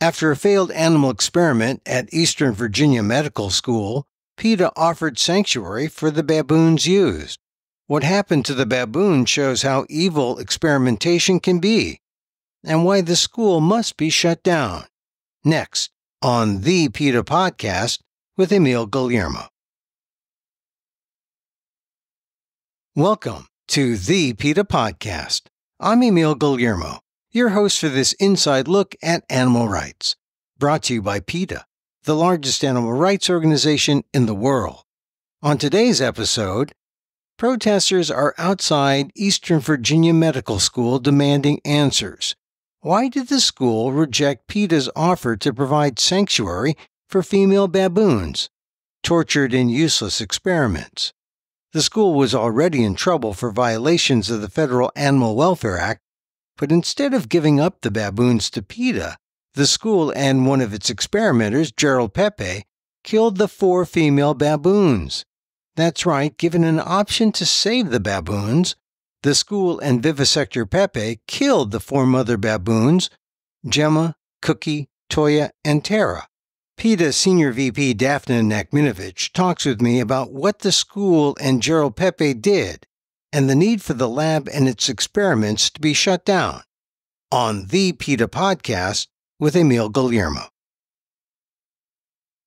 After a failed animal experiment at Eastern Virginia Medical School, PETA offered sanctuary for the baboons used. What happened to the baboon shows how evil experimentation can be, and why the school must be shut down. Next, on the PETA Podcast with Emil Guillermo. Welcome to the PETA Podcast. I'm Emil Guillermo, your host for this inside look at animal rights, brought to you by PETA, the largest animal rights organization in the world. On today's episode, protesters are outside Eastern Virginia Medical School demanding answers. Why did the school reject PETA's offer to provide sanctuary for female baboons, tortured in useless experiments? The school was already in trouble for violations of the Federal Animal Welfare Act, but instead of giving up the baboons to PETA, the school and one of its experimenters, Gerarld Pepe, killed the 4 female baboons. That's right, given an option to save the baboons, the school and vivisector Pepe killed the 4 mother baboons, Jemma, Cookie, Toya, and Tara. PETA Senior VP Daphna Nachminovich talks with me about what the school and Gerarld Pepe did and the need for the lab and its experiments to be shut down. On the PETA Podcast with Emil Guillermo.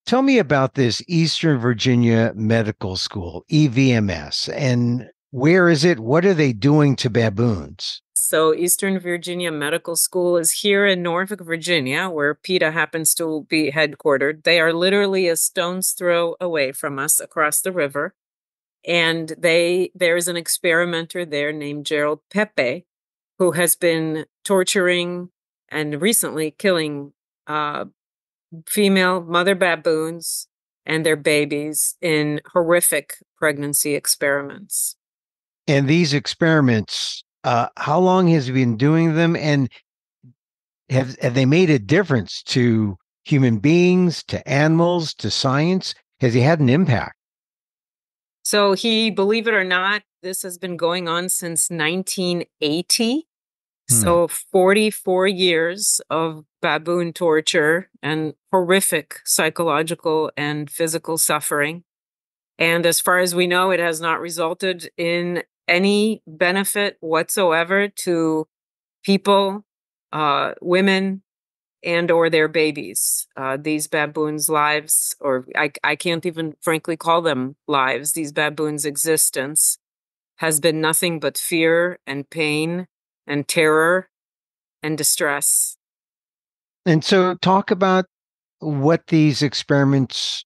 Tell me about this Eastern Virginia Medical School, EVMS, and where is it? What are they doing to baboons? So Eastern Virginia Medical School is here in Norfolk, Virginia, where PETA happens to be headquartered. They are literally a stone's throw away from us across the river. And there's an experimenter there named Gerarld Pepe, who has been torturing and recently killing female mother baboons and their babies in horrific pregnancy experiments. And these experiments, how long has he been doing them? And have they made a difference to human beings, to animals, to science? Has he had an impact? So believe it or not, this has been going on since 1980. So 44 years of baboon torture and horrific psychological and physical suffering. And as far as we know, it has not resulted in any benefit whatsoever to people, women, and or their babies. These baboons' lives, or I can't even frankly call them lives, these baboons' existence has been nothing but fear and pain and terror and distress. And so talk about what these experiments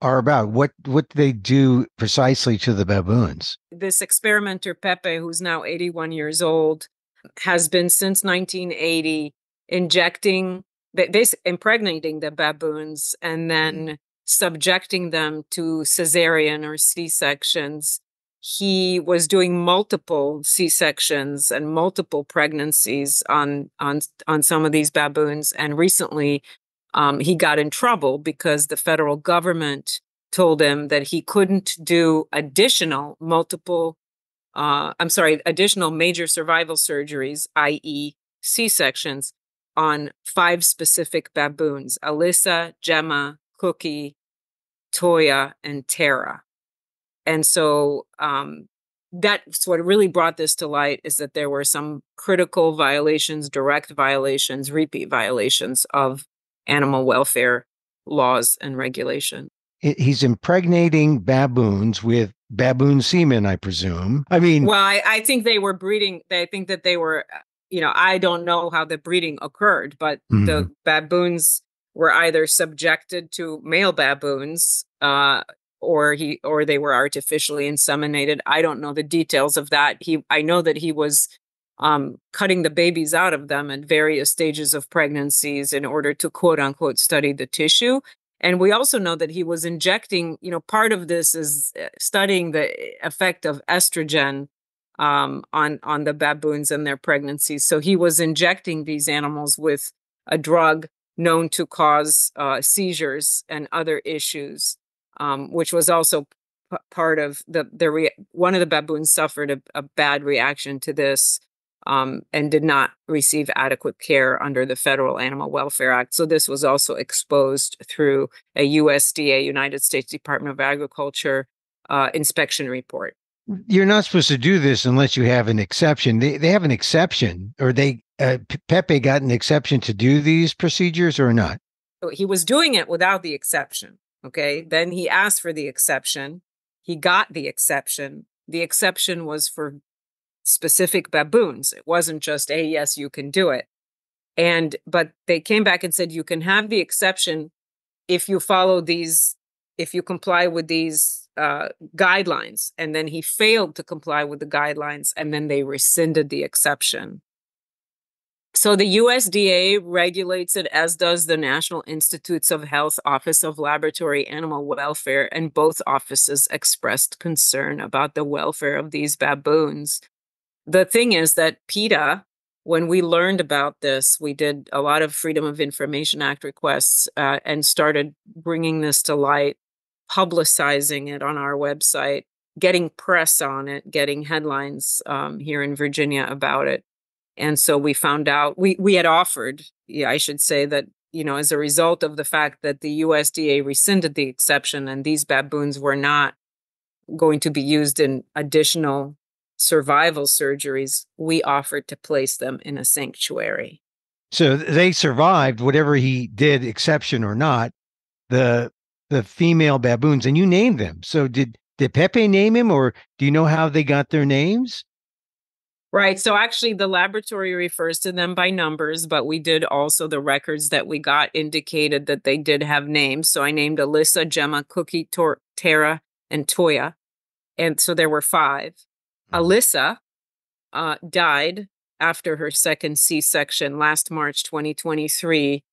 are about. What do they do precisely to the baboons? This experimenter, Pepe, who's now 81 years old, has been since 1980 impregnating the baboons and then subjecting them to cesarean or C-sections. He was doing multiple C-sections and multiple pregnancies on some of these baboons. And recently, he got in trouble because the federal government told him that he couldn't do additional major survival surgeries, i.e. C-sections, on 5 specific baboons: Alyssa, Jemma, Cookie, Toya, and Tara. And so that's what really brought this to light, is that there were some critical violations, direct violations, repeat violations of animal welfare laws and regulation. He's impregnating baboons with baboon semen, I presume. Well, I think they were breeding. I think that they were, I don't know how the breeding occurred, but the baboons were either subjected to male baboons, or they were artificially inseminated. I don't know the details of that. I know that he was cutting the babies out of them at various stages of pregnancies in order to quote unquote study the tissue. And we also know that he was injecting, part of this is studying the effect of estrogen on the baboons and their pregnancies. So he was injecting these animals with a drug known to cause seizures and other issues, which was also part of one of the baboons suffered a bad reaction to this and did not receive adequate care under the Federal Animal Welfare Act. So this was also exposed through a USDA, United States Department of Agriculture, inspection report. You're not supposed to do this unless you have an exception. They have an exception, or Pepe got an exception to do these procedures or not? So he was doing it without the exception. Okay. Then he asked for the exception. He got the exception. The exception was for specific baboons. It wasn't just, hey, yes, you can do it. But they came back and said, you can have the exception if you follow these, if you comply with these guidelines. And then he failed to comply with the guidelines, and then they rescinded the exception. So the USDA regulates it, as does the National Institutes of Health Office of Laboratory Animal Welfare, and both offices expressed concern about the welfare of these baboons. The thing is that PETA, when we learned about this, we did a lot of Freedom of Information Act requests and started bringing this to light, publicizing it on our website, getting press on it, getting headlines here in Virginia about it. And so we found out, we had offered, I should say that, as a result of the fact that the USDA rescinded the exception and these baboons were not going to be used in additional survival surgeries, we offered to place them in a sanctuary. So they survived, whatever he did, exception or not, the female baboons, and you named them. So did Pepe name him, or do you know how they got their names? Right. So actually the laboratory refers to them by numbers, but we did also, the records that we got indicated that they did have names. So I named Alyssa, Jemma, Cookie, Tara, and Toya. And so there were 5. Alyssa died after her second C-section last March 2023.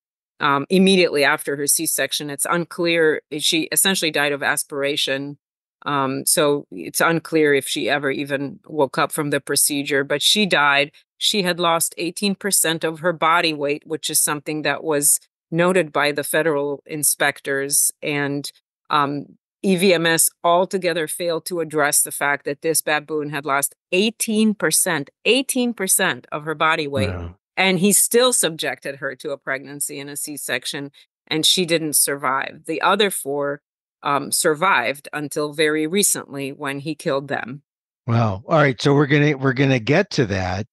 Immediately after her C-section, it's unclear. She essentially died of aspiration. So it's unclear if she ever even woke up from the procedure, but she died. She had lost 18% of her body weight, which is something that was noted by the federal inspectors. And EVMS altogether failed to address the fact that this baboon had lost 18% of her body weight. Wow. And he still subjected her to a pregnancy and a C-section, and she didn't survive. The other 4 survived until very recently when he killed them. Wow. All right. So we're gonna get to that.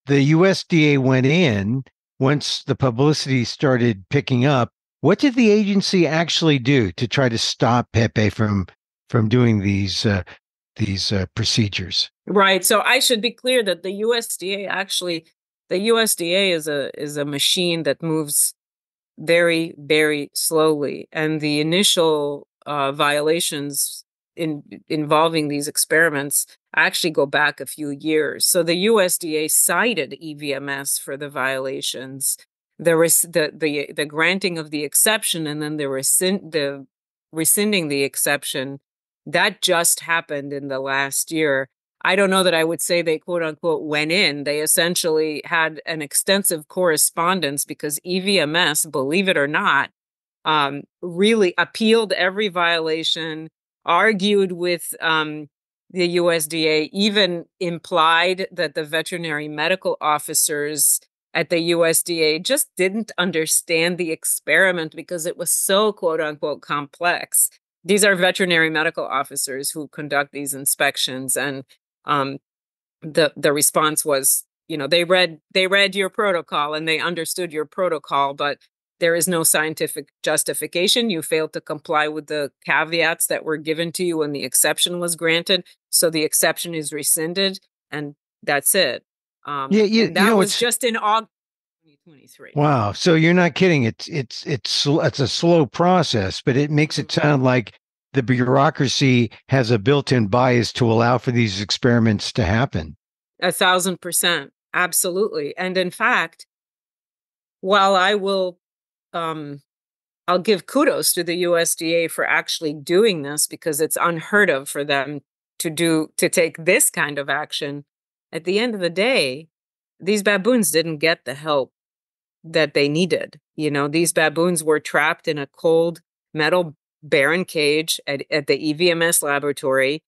The USDA went in once the publicity started picking up. What did the agency actually do to try to stop Pepe from doing these procedures? Right. So I should be clear that the USDA is a machine that moves very, very slowly, and the initial violations involving these experiments actually go back a few years. So the USDA cited EVMS for the violations. There was the granting of the exception, and then the rescinding the exception. That just happened in the last year. I don't know that I would say they quote unquote went in. They essentially had an extensive correspondence because EVMS, believe it or not, really appealed every violation, argued with the USDA, even implied that the veterinary medical officers at the USDA just didn't understand the experiment because it was so quote unquote complex. These are veterinary medical officers who conduct these inspections, and the response was, they read your protocol and they understood your protocol, but there is no scientific justification. You failed to comply with the caveats that were given to you when the exception was granted. So the exception is rescinded, and that's it. And that was just in August 2023. Wow. So you're not kidding. It's a slow process, but it makes it sound like the bureaucracy has a built-in bias to allow for these experiments to happen. 1,000%. Absolutely. And in fact, while I will, I'll give kudos to the USDA for actually doing this, because it's unheard of for them to take this kind of action. At the end of the day, these baboons didn't get the help that they needed. These baboons were trapped in a cold metal barren cage at the EVMS laboratory,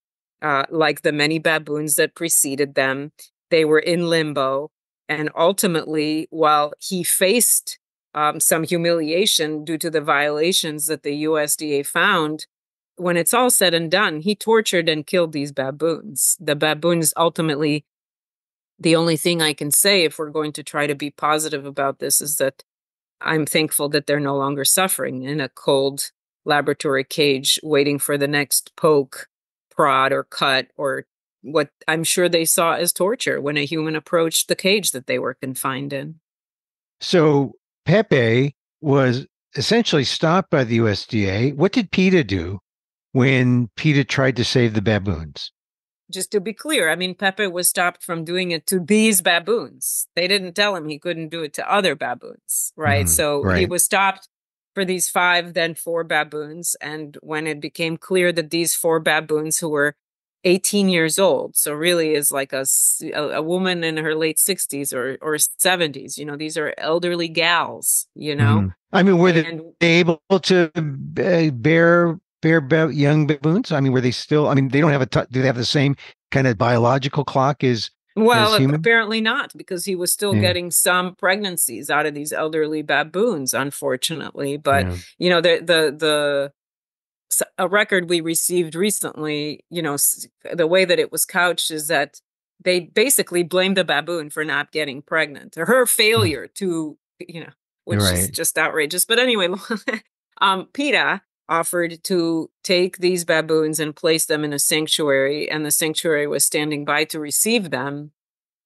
like the many baboons that preceded them. They were in limbo. And ultimately, while he faced some humiliation due to the violations that the USDA found, when it's all said and done, he tortured and killed these baboons. The baboons ultimately, the only thing I can say, if we're going to try to be positive about this, is that I'm thankful that they're no longer suffering in a cold laboratory cage waiting for the next poke, prod, or cut, or what I'm sure they saw as torture when a human approached the cage that they were confined in. So Pepe was essentially stopped by the USDA. What did PETA do when PETA tried to save the baboons? Just to be clear, I mean, Pepe was stopped from doing it to these baboons. They didn't tell him he couldn't do it to other baboons, right? So he was stopped for these 5, then 4 baboons. And when it became clear that these 4 baboons, who were 18 years old, so really is like a woman in her late 60s or 70s, these are elderly gals, I mean, were they able to bear young baboons? I mean, were they still, I mean, they don't have do they have the same kind of biological clock as human? Apparently not, because he was still getting some pregnancies out of these elderly baboons, unfortunately. But, a record we received recently, the way that it was couched is that they basically blamed the baboon for not getting pregnant, or her failure to, which is just outrageous. But anyway, PETA offered to take these baboons and place them in a sanctuary, and the sanctuary was standing by to receive them.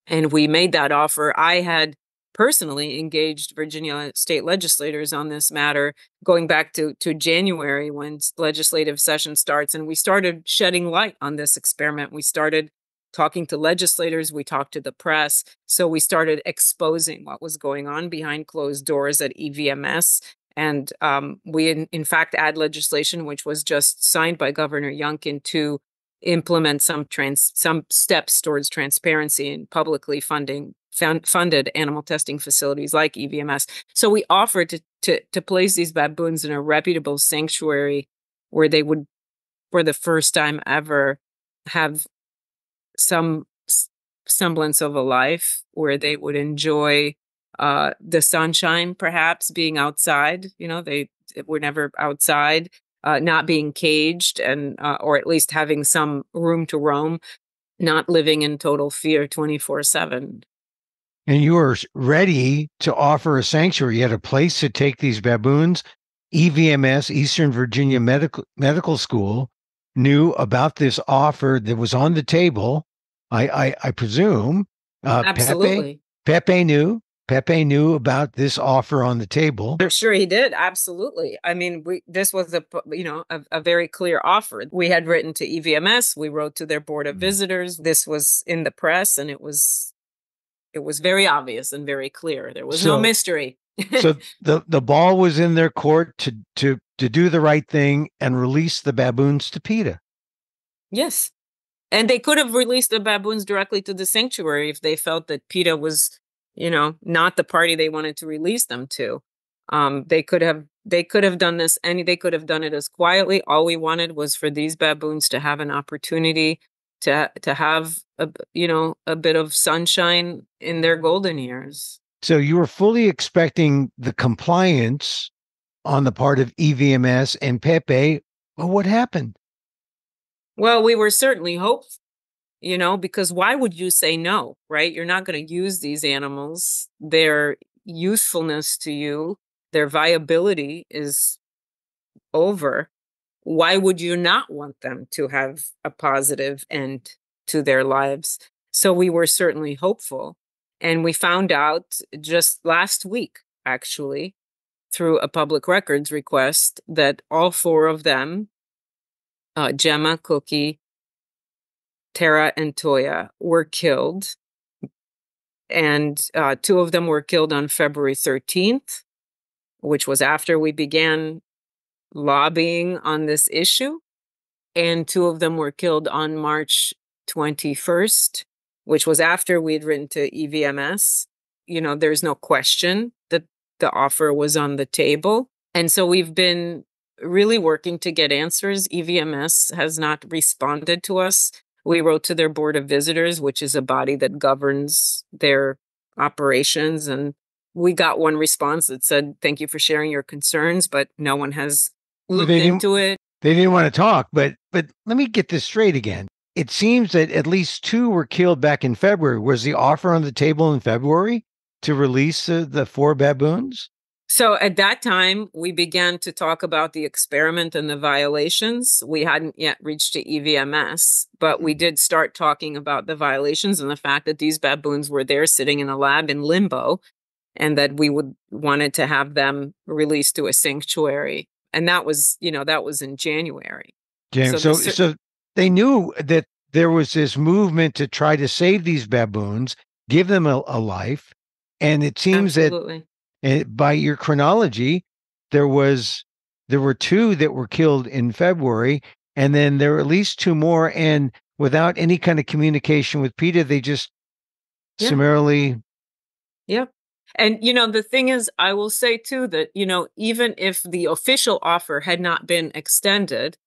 And we made that offer. I had personally engaged Virginia state legislators on this matter going back to January, when legislative session starts, and we started shedding light on this experiment. We started talking to legislators, we talked to the press. So we started exposing what was going on behind closed doors at EVMS. And we, in fact, add legislation, which was just signed by Governor Youngkin, to implement some steps towards transparency in publicly funded animal testing facilities like EVMS. So we offered to place these baboons in a reputable sanctuary where they would, for the first time ever, have some semblance of a life, where they would enjoy the sunshine, perhaps being outside. They were never outside, not being caged, and or at least having some room to roam, not living in total fear 24/7. And you were ready to offer a sanctuary. You had a place to take these baboons. EVMS, Eastern Virginia Medical School, knew about this offer that was on the table. I presume. Absolutely. Pepe knew about this offer on the table. I'm sure he did. Absolutely. I mean, this was a very clear offer. We had written to EVMS. We wrote to their board of visitors. This was in the press, and it was very obvious and very clear. There was no mystery. So the ball was in their court to do the right thing and release the baboons to PETA. Yes. And they could have released the baboons directly to the sanctuary if they felt that PETA was, not the party they wanted to release them to. They could have done this, and they could have done it as quietly. All we wanted was for these baboons to have an opportunity to have a bit of sunshine in their golden years. So you were fully expecting the compliance on the part of EVMS and Pepe. Well, what happened? Well, we were certainly hopeful, because why would you say no, right? You're not going to use these animals. Their usefulness to you, their viability is over. Why would you not want them to have a positive end to their lives? So we were certainly hopeful. And we found out just last week, actually, through a public records request, that all 4 of them, Jemma, Cookie, Tara, and Toya, were killed. And 2 of them were killed on February 13th, which was after we began lobbying on this issue. And 2 of them were killed on March 21st, which was after we'd written to EVMS. There's no question that the offer was on the table. And so we've been really working to get answers. EVMS has not responded to us. We wrote to their board of visitors, which is a body that governs their operations. And we got one response that said, "Thank you for sharing your concerns," but no one has looked into it. They didn't want to talk, but let me get this straight again. It seems that at least 2 were killed back in February. Was the offer on the table in February to release the 4 baboons? So at that time, we began to talk about the experiment and the violations. We hadn't yet reached the EVMS, but we did start talking about the violations and the fact that these baboons were there sitting in a lab in limbo, and that we wanted to have them released to a sanctuary. And that was in January. James, so they knew that there was this movement to try to save these baboons, give them a life. And it seems Absolutely. that by your chronology, there were 2 that were killed in February, and then there were at least 2 more. And without any kind of communication with PETA, they just summarily. Yep. And, the thing is, I will say, too, that, even if the official offer had not been extended,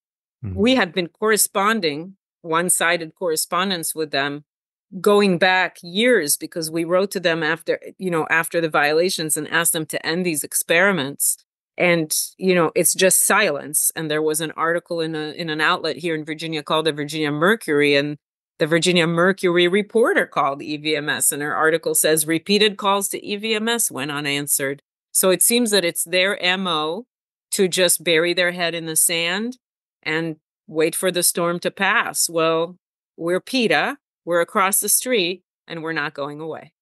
we had been corresponding, one-sided correspondence with them going back years, because we wrote to them after the violations and asked them to end these experiments. And, it's just silence. And there was an article in an outlet here in Virginia called the Virginia Mercury, and the Virginia Mercury reporter called EVMS, and her article says repeated calls to EVMS went unanswered. So it seems that it's their MO to just bury their head in the sand and wait for the storm to pass. Well, we're PETA, we're across the street, and we're not going away.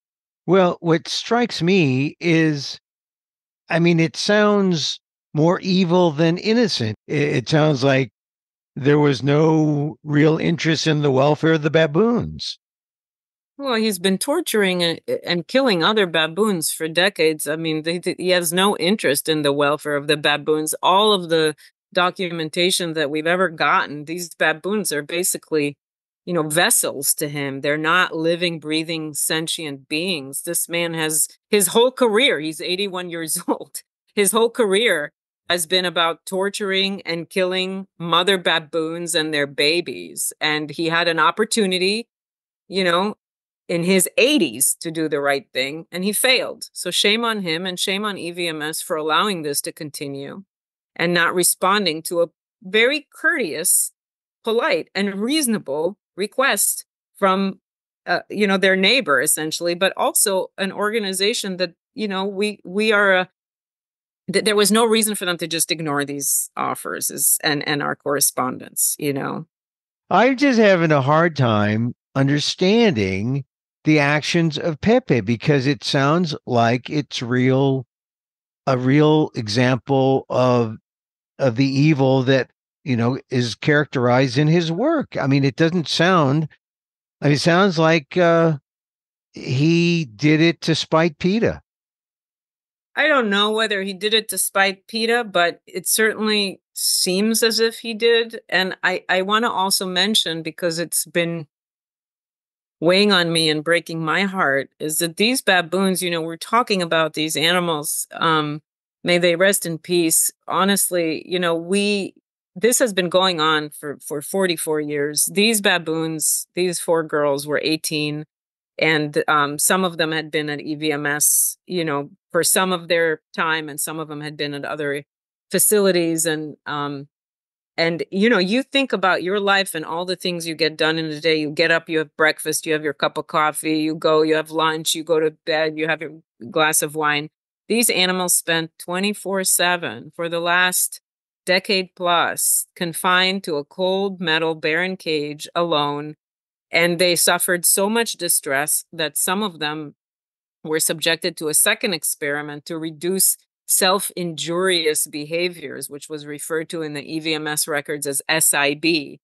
Well, what strikes me is, it sounds more evil than innocent. It sounds like there was no real interest in the welfare of the baboons. Well, he's been torturing and killing other baboons for decades. He has no interest in the welfare of the baboons. All of the documentation that we've ever gotten, these baboons are basically, vessels to him. They're not living, breathing, sentient beings. This man has his whole career. He's 81 years old. His whole career has been about torturing and killing mother baboons and their babies. And he had an opportunity, in his 80s to do the right thing, and he failed. So shame on him, and shame on EVMS for allowing this to continue and not responding to a very courteous, polite, and reasonable request from, their neighbor, essentially, but also an organization that, we are there was no reason for them to just ignore these offers and our correspondence, I'm just having a hard time understanding the actions of Pepe, because it sounds like it's a real example of the evil that, is characterized in his work. It doesn't sound, it sounds like he did it to spite PETA. I don't know whether he did it to spite PETA, but it certainly seems as if he did. And I want to also mention, because it's been weighing on me and breaking my heart, is that these baboons, we're talking about these animals, may they rest in peace. Honestly, this has been going on for 44 years. These baboons, these 4 girls were 18. And some of them had been at EVMS, for some of their time, and some of them had been at other facilities. And you think about your life and all the things you get done in a day. You get up, you have breakfast, you have your cup of coffee, you go, you have lunch, you go to bed, you have your glass of wine. These animals spent 24/7 for the last decade plus confined to a cold metal barren cage alone. And they suffered so much distress that some of them were subjected to a second experiment to reduce self-injurious behaviors, which was referred to in the EVMS records as SIB,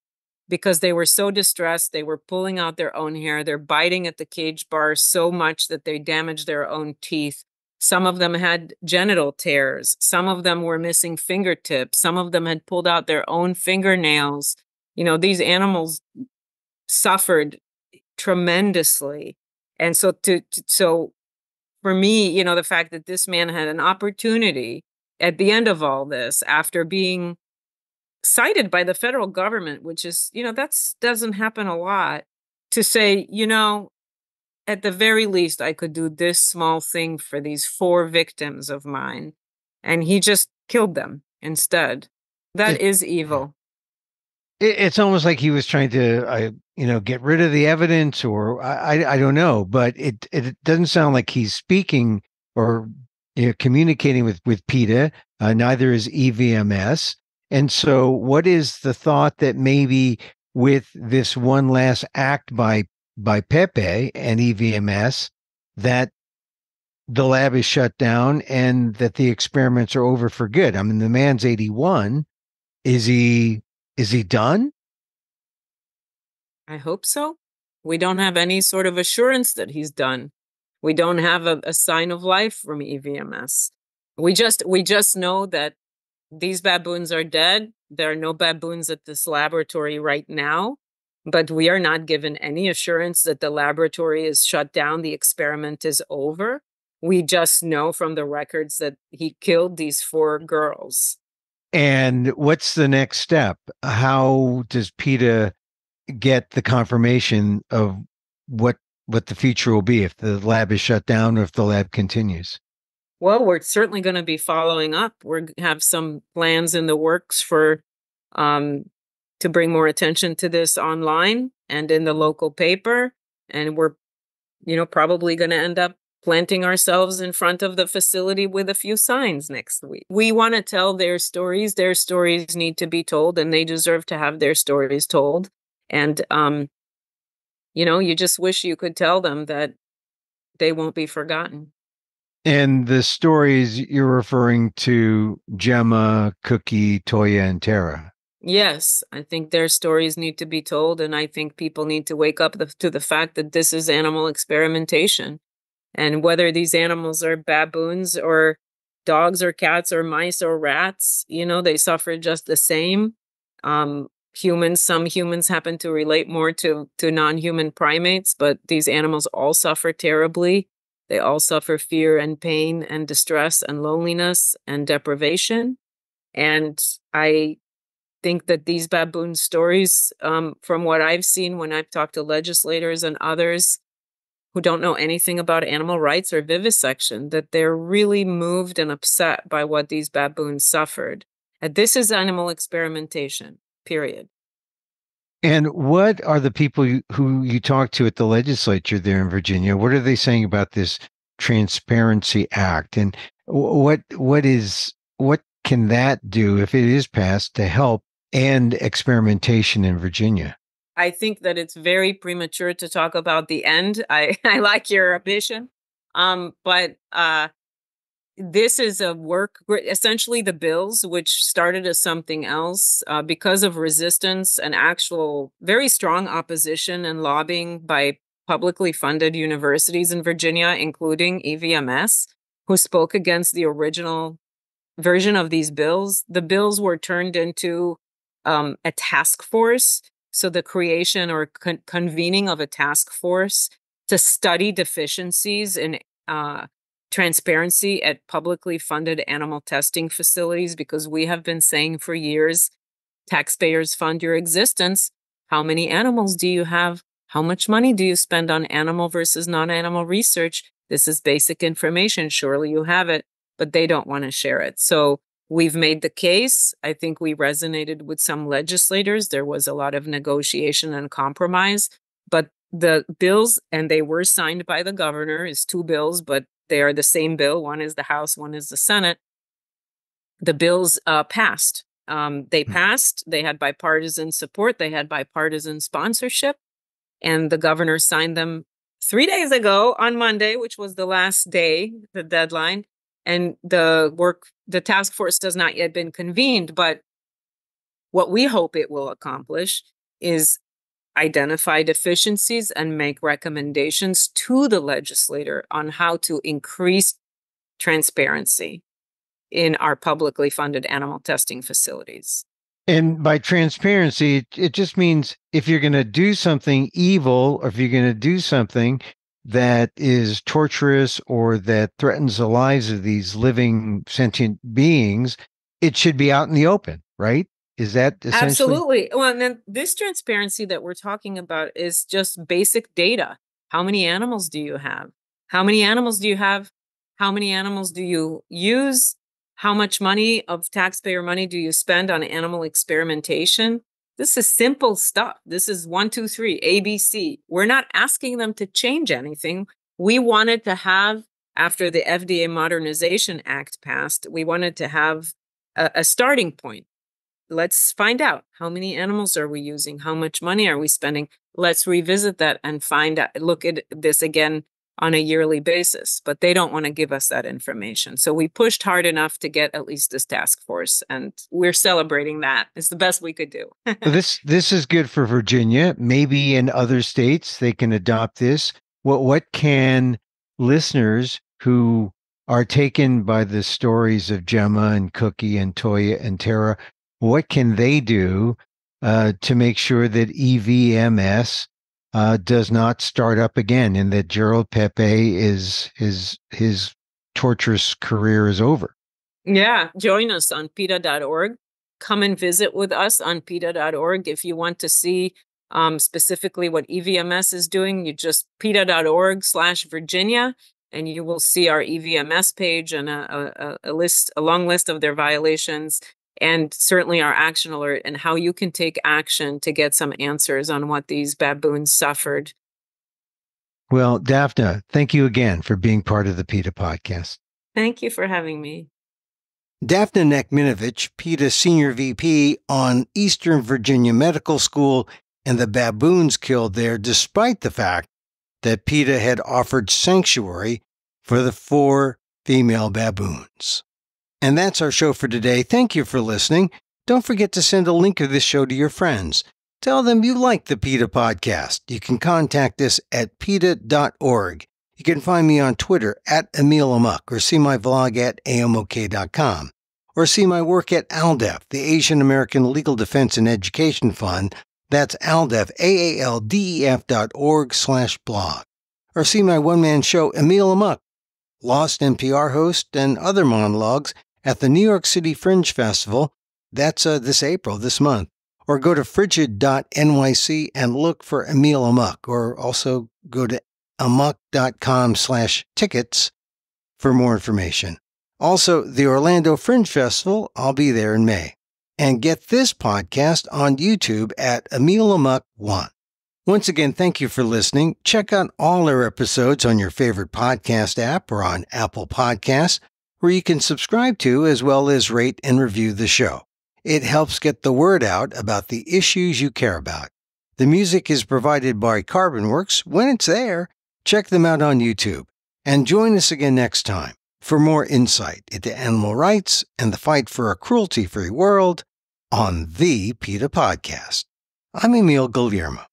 because they were so distressed. They were pulling out their own hair. They're biting at the cage bar so much that they damaged their own teeth. Some of them had genital tears. Some of them were missing fingertips. Some of them had pulled out their own fingernails. These animals suffered tremendously. And so for me, the fact that this man had an opportunity at the end of all this, after being cited by the federal government, which is, that doesn't happen a lot, to say, at the very least, I could do this small thing for these 4 victims of mine. And he just killed them instead. That is evil. It's almost like he was trying to, get rid of the evidence, or I don't know, but it doesn't sound like he's speaking or communicating with PETA. Neither is EVMS. And so, what is the thought that maybe with this one last act by Pepe and EVMS, that the lab is shut down and that the experiments are over for good? I mean, the man's 81. Is he done? I hope so. We don't have any sort of assurance that he's done. We don't have a sign of life from EVMS. We just know that these baboons are dead. There are no baboons at this laboratory right now, but we are not given any assurance that the laboratory is shut down, the experiment is over. We just know from the records that he killed these 4 girls. And what's the next step? How does PETA get the confirmation of what the future will be if the lab is shut down or if the lab continues? Well, we're certainly going to be following up. We have some plans in the works for to bring more attention to this online and in the local paper. And we're, probably going to end up planting ourselves in front of the facility with a few signs next week. We want to tell their stories. Their stories need to be told, and they deserve to have their stories told. And, you just wish you could tell them that they won't be forgotten. And the stories you're referring to, Jemma, Cookie, Toya, and Tara. Yes, I think their stories need to be told, and I think people need to wake up to the fact that this is animal experimentation. And whether these animals are baboons or dogs or cats or mice or rats, they suffer just the same. Some humans happen to relate more to non-human primates, but these animals all suffer terribly. They all suffer fear and pain and distress and loneliness and deprivation. And I think that these baboon stories, from what I've seen when I've talked to legislators and others who don't know anything about animal rights or vivisection, that they're really moved and upset by what these baboons suffered. And this is animal experimentation, period. And what are the people who you talk to at the legislature there in Virginia? What are they saying about this Transparency Act? And what can that do, if it is passed, to help end experimentation in Virginia? I think that it's very premature to talk about the end. I like your ambition. But this is a work, essentially the bills, which started as something else because of resistance and actual very strong opposition and lobbying by publicly funded universities in Virginia, including EVMS, who spoke against the original version of these bills. The bills were turned into a task force. So the creation or convening of a task force to study deficiencies in transparency at publicly funded animal testing facilities, because we have been saying for years, taxpayers fund your existence. How many animals do you have? How much money do you spend on animal versus non-animal research? This is basic information. Surely you have it, but they don't want to share it. So we've made the case. I think we resonated with some legislators. There was a lot of negotiation and compromise, but the bills, and they were signed by the governor, is 2 bills, but they are the same bill. One is the House, one is the Senate. The bills passed. They passed. They had bipartisan support. They had bipartisan sponsorship. And the governor signed them 3 days ago on Monday, which was the last day, the deadline. And the task force has not yet been convened. But what we hope it will accomplish is identify deficiencies and make recommendations to the legislator on how to increase transparency in our publicly funded animal testing facilities. And by transparency, it just means if you're going to do something evil, or if you're going to do something that is torturous or that threatens the lives of these living sentient beings, it should be out in the open, right? Is that essentially? Absolutely. Well, and then this transparency that we're talking about is just basic data. How many animals do you have? How many animals do you have? How many animals do you use? How much money of taxpayer money do you spend on animal experimentation? This is simple stuff. This is 1, 2, 3, ABC. We're not asking them to change anything. We wanted to have, after the FDA Modernization Act passed, we wanted to have a starting point. Let's find out, how many animals are we using? How much money are we spending? Let's revisit that and find out, look at this again on a yearly basis. But they don't want to give us that information. So we pushed hard enough to get at least this task force, and we're celebrating that. It's the best we could do. This is good for Virginia. Maybe in other states they can adopt this. What can listeners who are taken by the stories of Jemma and Cookie and Toya and Tara, what can they do to make sure that EVMS does not start up again, and that Gerarld Pepe his torturous career is over? Yeah, join us on PETA.org. Come and visit with us on PETA.org. If you want to see specifically what EVMS is doing, you just PETA.org/Virginia, and you will see our EVMS page and a long list of their violations, and certainly our action alert and how you can take action to get some answers on what these baboons suffered. Well, Daphna, thank you again for being part of the PETA podcast. Thank you for having me. Daphna Nachminovich, PETA Senior VP on Eastern Virginia Medical School, and the baboons killed there despite the fact that PETA had offered sanctuary for the 4 female baboons. And that's our show for today. Thank you for listening. Don't forget to send a link of this show to your friends. Tell them you like the PETA podcast. You can contact us at PETA.org. You can find me on Twitter at Emil Amok, or see my vlog at amok.com, or see my work at ALDEF, the Asian American Legal Defense and Education Fund. That's ALDEF, AALDEF.org/blog. Or see my one-man show, Emil Amok, Lost NPR host, and other monologues at the New York City Fringe Festival. That's this month. Or go to frigid.nyc and look for Emil Amok, or also go to amok.com/tickets for more information. Also, the Orlando Fringe Festival, I'll be there in May. And get this podcast on YouTube at Emil Amok 1. Once again, thank you for listening. Check out all our episodes on your favorite podcast app or on Apple Podcasts, where you can subscribe to as well as rate and review the show. It helps get the word out about the issues you care about. The music is provided by CarbonWorks. When it's there, check them out on YouTube. And join us again next time for more insight into animal rights and the fight for a cruelty-free world on the PETA Podcast. I'm Emil Guillermo.